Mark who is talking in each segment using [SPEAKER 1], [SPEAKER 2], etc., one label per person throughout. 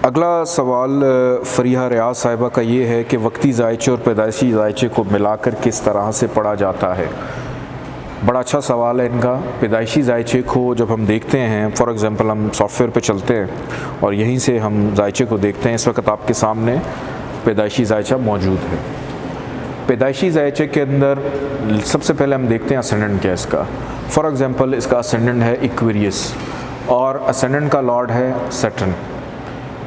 [SPEAKER 1] अगला सवाल फरीहा रियाज साहिबा का ये है कि वक्ती जायचे और पैदाइशी जायचे को मिलाकर किस तरह से पढ़ा जाता है। बड़ा अच्छा सवाल है इनका। पैदाइशी जायचे को जब हम देखते हैं, फॉर एग्ज़ाम्पल हम सॉफ्टवेयर पे चलते हैं और यहीं से हम जायचे को देखते हैं। इस वक्त आपके सामने पैदाइशी जायचा मौजूद है। पैदाइशी जायचे के अंदर सबसे पहले हम देखते हैं असेंडेंट क्या है इसका। फॉर एग्ज़ाम्पल इसका असेंडेंट है एक्वेरियस और असेंडेंट का लॉर्ड है सैटर्न,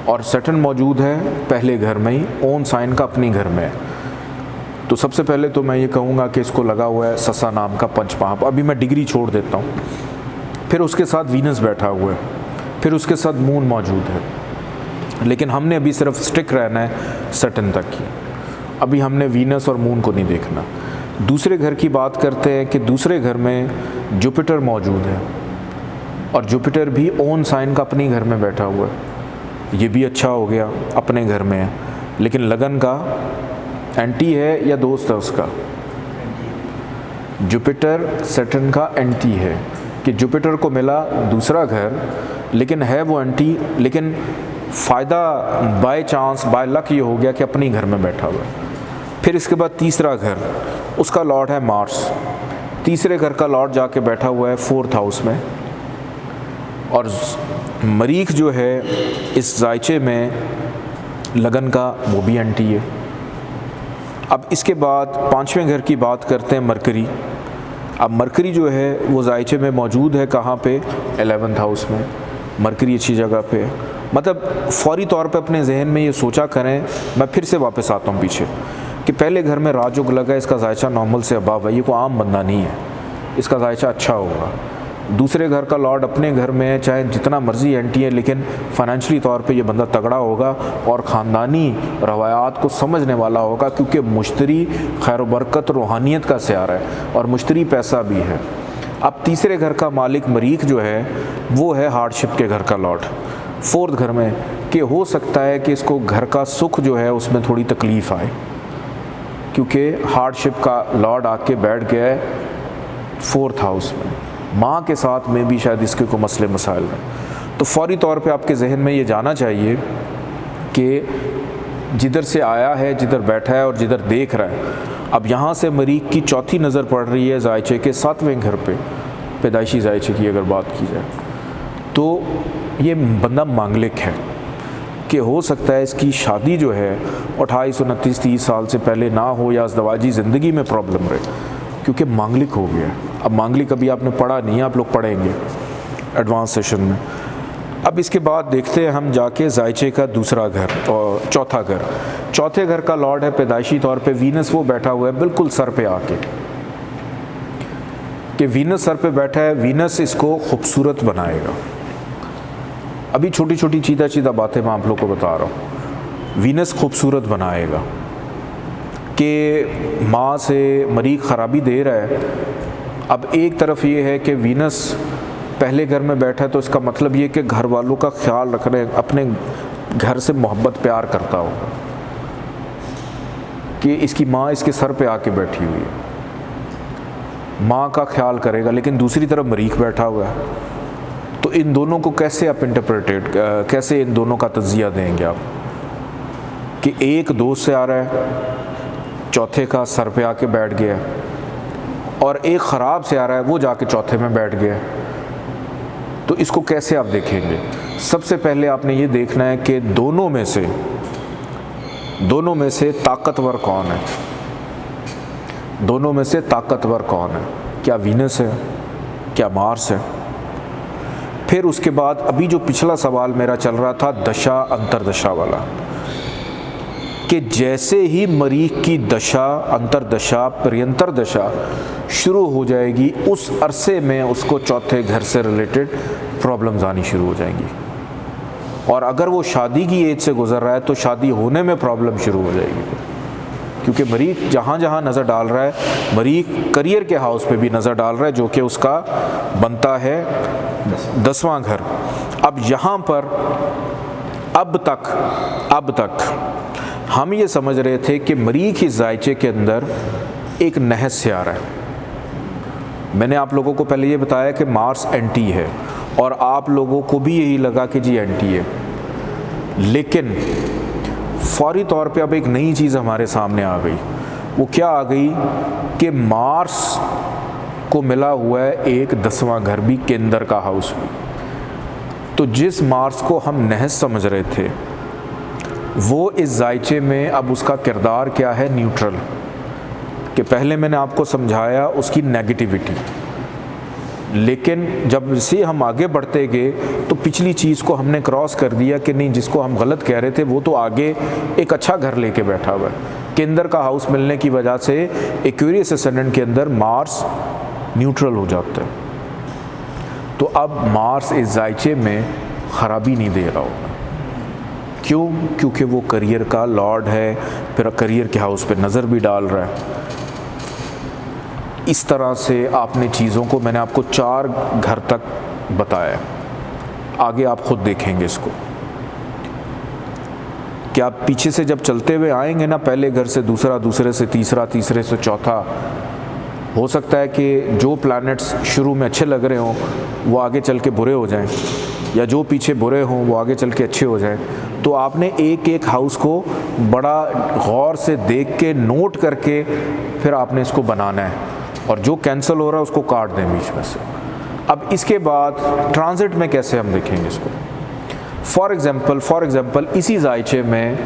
[SPEAKER 1] और सैटर्न मौजूद है पहले घर में ही, ओन साइन का अपनी घर में है। तो सबसे पहले तो मैं ये कहूँगा कि इसको लगा हुआ है ससा नाम का पंचपाप। अभी मैं डिग्री छोड़ देता हूँ। फिर उसके साथ वीनस बैठा हुआ है, फिर उसके साथ मून मौजूद है, लेकिन हमने अभी सिर्फ स्टिक रहना है सैटर्न तक की। अभी हमने वीनस और मून को नहीं देखना। दूसरे घर की बात करते हैं कि दूसरे घर में जुपिटर मौजूद है और जुपिटर भी ओन साइन का अपनी घर में बैठा हुआ है। ये भी अच्छा हो गया, अपने घर में है, लेकिन लगन का एंटी है या दोस्त है उसका। जुपिटर सैटर्न का एंटी है कि जुपिटर को मिला दूसरा घर, लेकिन है वो एंटी, लेकिन फ़ायदा बाय चांस बाय लक ये हो गया कि अपनी घर में बैठा हुआ है। फिर इसके बाद तीसरा घर, उसका लॉर्ड है मार्स। तीसरे घर का लॉर्ड जाके बैठा हुआ है 4th हाउस में, और मरीख जो है इस जायचे में लगन का वो भी एंटी है। अब इसके बाद 5वें घर की बात करते हैं मरकरी। अब मरकरी जो है वो जायचे में मौजूद है कहाँ पे, 11th हाउस में। मरकरी अच्छी जगह पे है। मतलब फौरी तौर पे अपने जहन में ये सोचा करें। मैं फिर से वापस आता हूँ पीछे कि पहले घर में राजुग लगा, इसका जायचा नॉर्मल से अबाव है, ये कोई आम बंदा नहीं है, इसका जायचा अच्छा होगा। दूसरे घर का लॉर्ड अपने घर में है, चाहे जितना मर्जी एंटी है, लेकिन फाइनेंशियली तौर पे ये बंदा तगड़ा होगा और ख़ानदानी रवायात को समझने वाला होगा, क्योंकि मुश्तरी खैर बरकत रूहानियत का स्यारा है और मुश्तरी पैसा भी है। अब तीसरे घर का मालिक मरीख जो है वो है हार्डशिप के घर का लॉर्ड 4th घर में, कि हो सकता है कि इसको घर का सुख जो है उसमें थोड़ी तकलीफ़ आए, क्योंकि हार्डशिप का लॉर्ड आके बैठ गया है 4th हाउस में। माँ के साथ में भी शायद इसके को मसले मसाइल हैं। तो फौरी तौर पे आपके जहन में ये जाना चाहिए कि जिधर से आया है, जिधर बैठा है और जिधर देख रहा है, अब यहाँ से मरीख की चौथी नज़र पड़ रही है जायचे के 7वें घर पे, पैदाइशी जायचे की अगर बात की जाए तो ये बंदा मांगलिक है कि हो सकता है इसकी शादी जो है 28, 29, 30 साल से पहले ना हो, या अज़दवाजी ज़िंदगी में प्रॉब्लम रहे, क्योंकि मांगलिक हो गया। अब मांगलिक अभी आपने पढ़ा नहीं है, आप लोग पढ़ेंगे एडवांस सेशन में। अब इसके बाद देखते हैं हम जाके जायचे का दूसरा घर और चौथा घर। चौथे घर का लॉर्ड है पैदाइशी तौर पे वीनस, वो बैठा हुआ है बिल्कुल सर पे आके, कि वीनस सर पे बैठा है। वीनस इसको खूबसूरत बनाएगा। अभी छोटी छोटी चीदा बातें मैं आप लोग को बता रहा हूँ। वीनस खूबसूरत बनाएगा कि माँ से मरीख ख़राबी दे रहा है। अब एक तरफ ये है कि वीनस पहले घर में बैठा है, तो इसका मतलब ये कि घर वालों का ख्याल रख रहे हैं, अपने घर से मोहब्बत प्यार करता होगा, कि इसकी माँ इसके सर पे आके बैठी हुई है, माँ का ख्याल करेगा। लेकिन दूसरी तरफ मरीख बैठा हुआ है, तो इन दोनों को कैसे आप कैसे इन दोनों का तज्जिया देंगे आप, कि एक दोस्त से आ रहा है, चौथे का सर पे आके बैठ गया, और एक ख़राब से आ रहा है, वो जाके चौथे में बैठ गया। तो इसको कैसे आप देखेंगे? सबसे पहले आपने ये देखना है कि दोनों में से ताकतवर कौन है। दोनों में से ताकतवर कौन है? क्या वीनस है, क्या मार्स है? फिर उसके बाद अभी जो पिछला सवाल मेरा चल रहा था दशा अंतरदशा वाला, कि जैसे ही मरीख की दशा, अंतरदशा, पर्यंतर दशा शुरू हो जाएगी, उस अरसे में उसको चौथे घर से रिलेटेड प्रॉब्लम्स आनी शुरू हो जाएंगी। और अगर वो शादी की एज से गुजर रहा है तो शादी होने में प्रॉब्लम शुरू हो जाएगी, क्योंकि मरीख जहाँ जहाँ नज़र डाल रहा है, मरीख करियर के हाउस पे भी नज़र डाल रहा है, जो कि उसका बनता है 10वां घर। अब यहाँ पर अब तक हम ये समझ रहे थे कि मरीख इस जायचे के अंदर एक नहस से आ रहा है। मैंने आप लोगों को पहले ये बताया कि मार्स एंटी है, और आप लोगों को भी यही लगा कि जी एंटी है, लेकिन फौरी तौर पे अब एक नई चीज़ हमारे सामने आ गई। वो क्या आ गई कि मार्स को मिला हुआ है एक 10वां घर भी, केंद्र का हाउस भी। तो जिस मार्स को हम नहस समझ रहे थे, वो इस जायचे में अब उसका किरदार क्या है, न्यूट्रल। कि पहले मैंने आपको समझाया उसकी नेगेटिविटी, लेकिन जब से हम आगे बढ़ते गए तो पिछली चीज़ को हमने क्रॉस कर दिया कि नहीं, जिसको हम गलत कह रहे थे वो तो आगे एक अच्छा घर लेके बैठा हुआ है। केंद्र का हाउस मिलने की वजह से एक्वेरियस असेंडेंट के अंदर मार्स न्यूट्रल हो जाता है। तो अब मार्स इस जायचे में ख़राबी नहीं दे रहा होगा। क्यों? क्योंकि वो करियर का लॉर्ड है, फिर करियर के हाउस पे नज़र भी डाल रहा है। इस तरह से आपने चीज़ों को, मैंने आपको 4 घर तक बताया, आगे आप खुद देखेंगे इसको कि आप पीछे से जब चलते हुए आएंगे ना, पहले घर से दूसरा, दूसरे से तीसरा, तीसरे से चौथा, हो सकता है कि जो प्लैनेट्स शुरू में अच्छे लग रहे हों वो आगे चल के बुरे हो जाएं, या जो पीछे बुरे हों वो आगे चल के अच्छे हो जाएं। तो आपने एक एक हाउस को बड़ा गौर से देख के, नोट करके फिर आपने इसको बनाना है, और जो कैंसिल हो रहा है उसको काट दें बीच में से। अब इसके बाद ट्रांजिट में कैसे हम देखेंगे इसको। फॉर एग्ज़ाम्पल इसी जायचे में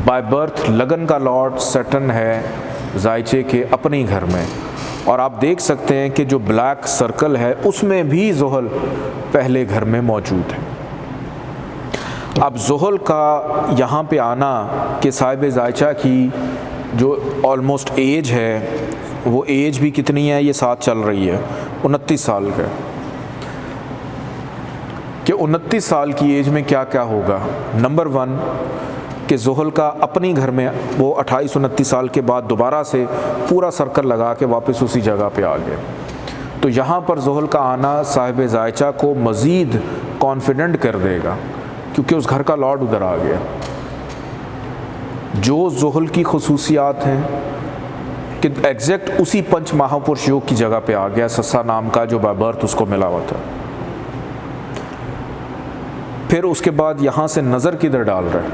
[SPEAKER 1] बाय बर्थ लगन का लॉर्ड सैटर्न है जायचे के अपने घर में, और आप देख सकते हैं कि जो ब्लैक सर्कल है उसमें भी ज़ुहल पहले घर में मौजूद है। अब ज़ुहल का यहाँ पे आना कि साहिब जायचा की जो ऑलमोस्ट एज है, वो एज भी कितनी है, ये साथ चल रही है 29 साल का, कि 29 साल की एज में क्या क्या होगा। नंबर 1 कि ज़ुहल का अपनी घर में वो 28-29 साल के बाद दोबारा से पूरा सर्कल लगा के वापस उसी जगह पे आ गए। तो यहाँ पर ज़ुहल का आना साहिब जायचा को मज़ीद कॉन्फिडेंट कर देगा, क्योंकि उस घर का लॉर्ड उधर आ गया। जो ज़ुहल की खुसूसियात हैं कि एग्जैक्ट उसी पंच महापुरुष योग की जगह पे आ गया, सस्सा नाम का जो बाय बर्थ उसको मिला हुआ था। फिर उसके बाद यहाँ से नज़र किधर डाल रहा है,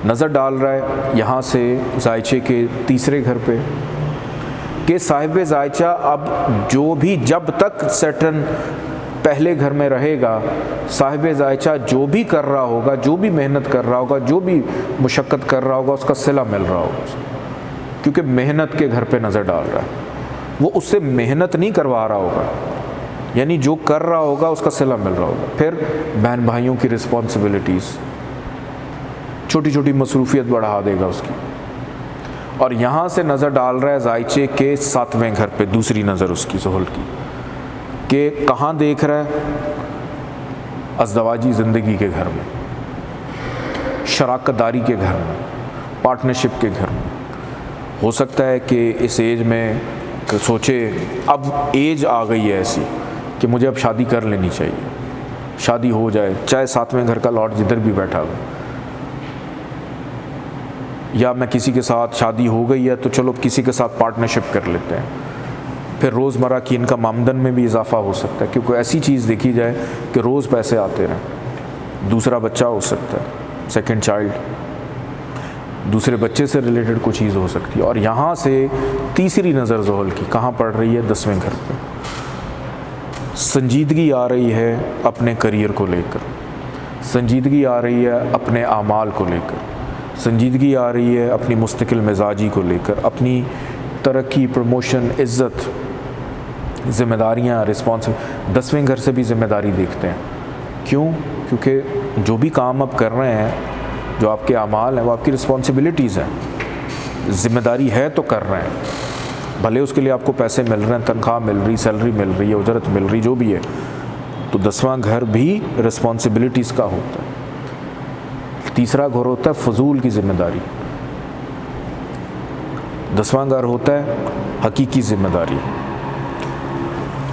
[SPEAKER 1] नज़र डाल रहा है यहाँ से जायचे के तीसरे घर पे, कि साहिब जायचा अब जो भी, जब तक सैटर्न पहले घर में रहेगा, साहिब जायचा जो भी कर रहा होगा, जो भी मेहनत कर रहा होगा, जो भी मुशक्क़त कर रहा होगा, उसका सिला मिल रहा होगा, क्योंकि मेहनत के घर पे नज़र डाल रहा है। वो उससे मेहनत नहीं करवा रहा होगा, यानी जो कर रहा होगा उसका सिला मिल रहा होगा। फिर बहन भाइयों की रिस्पॉन्सिबिलिटीज़, छोटी छोटी मसरूफियत बढ़ा देगा उसकी। और यहाँ से नज़र डाल रहा है जायचे के 7वें घर पे, दूसरी नज़र उसकी ज़ुहल की, कि कहाँ देख रहा है, अज़दवाजी ज़िंदगी के घर में, शराकतदारी के घर में, पार्टनरशिप के घर में। हो सकता है कि इस एज में सोचे, अब एज आ गई है ऐसी कि मुझे अब शादी कर लेनी चाहिए, शादी हो जाए, चाहे 7वें घर का लॉर्ड जिधर भी बैठा हो, या मैं किसी के साथ, शादी हो गई है तो चलो किसी के साथ पार्टनरशिप कर लेते हैं। फिर रोज़मर्रा की इनकम आमदन में भी इजाफा हो सकता है, क्योंकि ऐसी चीज़ देखी जाए कि रोज़ पैसे आते रहें। दूसरा बच्चा हो सकता है, सेकंड चाइल्ड, दूसरे बच्चे से रिलेटेड कोई चीज़ हो सकती है। और यहाँ से तीसरी नज़र ज़ुहल की कहाँ पड़ रही है, 10वें घर पे। संजीदगी आ रही है अपने करियर को लेकर, संजीदगी आ रही है अपने आमाल को लेकर, संजीदगी आ रही है अपनी मुस्तकिल मिजाजी को लेकर, अपनी तरक्की, प्रमोशन, इज़्ज़त, ज़िम्मेदारियाँ, रिस्पॉन्सिबिलिटी। 10वें घर से भी ज़िम्मेदारी देखते हैं। क्यों? क्योंकि जो भी काम आप कर रहे हैं, जो आपके आमाल हैं, वो आपकी रिस्पॉन्सिबिलिटीज़ हैं, ज़िम्मेदारी है तो कर रहे हैं। भले उसके लिए आपको पैसे मिल रहे हैं, तनख्वाह मिल रही, सैलरी मिल रही है, उजरत मिल रही, जो भी है, तो 10वां घर भी रिस्पॉन्सिबिलिटीज़ का होता है। तीसरा घर होता है फजूल की ज़िम्मेदारी, 10वां घर होता है हकीकी ज़िम्मेदारी।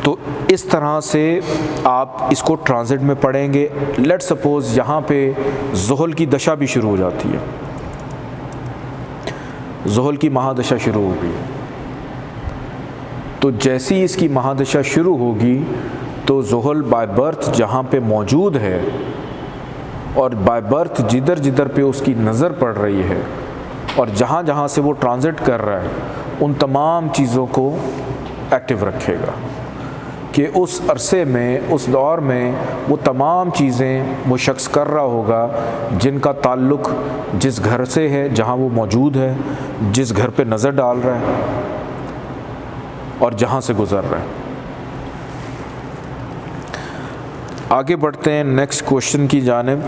[SPEAKER 1] तो इस तरह से आप इसको ट्रांजिट में पढ़ेंगे। लेट्स सपोज़ यहाँ पे ज़ुहल की दशा भी शुरू हो जाती है, ज़ुहल की महादशा शुरू हो गई। तो जैसी ही इसकी महादशा शुरू होगी तो ज़ुहल बाय बर्थ जहाँ पे मौजूद है और बाय बर्थ जिधर जिधर पे उसकी नज़र पड़ रही है और जहाँ जहाँ से वो ट्रांजिट कर रहा है उन तमाम चीज़ों को एक्टिव रखेगा कि उस अरसे में, उस दौर में वो तमाम चीज़ें वो शख्स कर रहा होगा जिनका ताल्लुक़ जिस घर से है जहाँ वो मौजूद है, जिस घर पे नज़र डाल रहा है और जहाँ से गुज़र रहा है। आगे बढ़ते हैं नेक्स्ट क्वेश्चन की जानिब।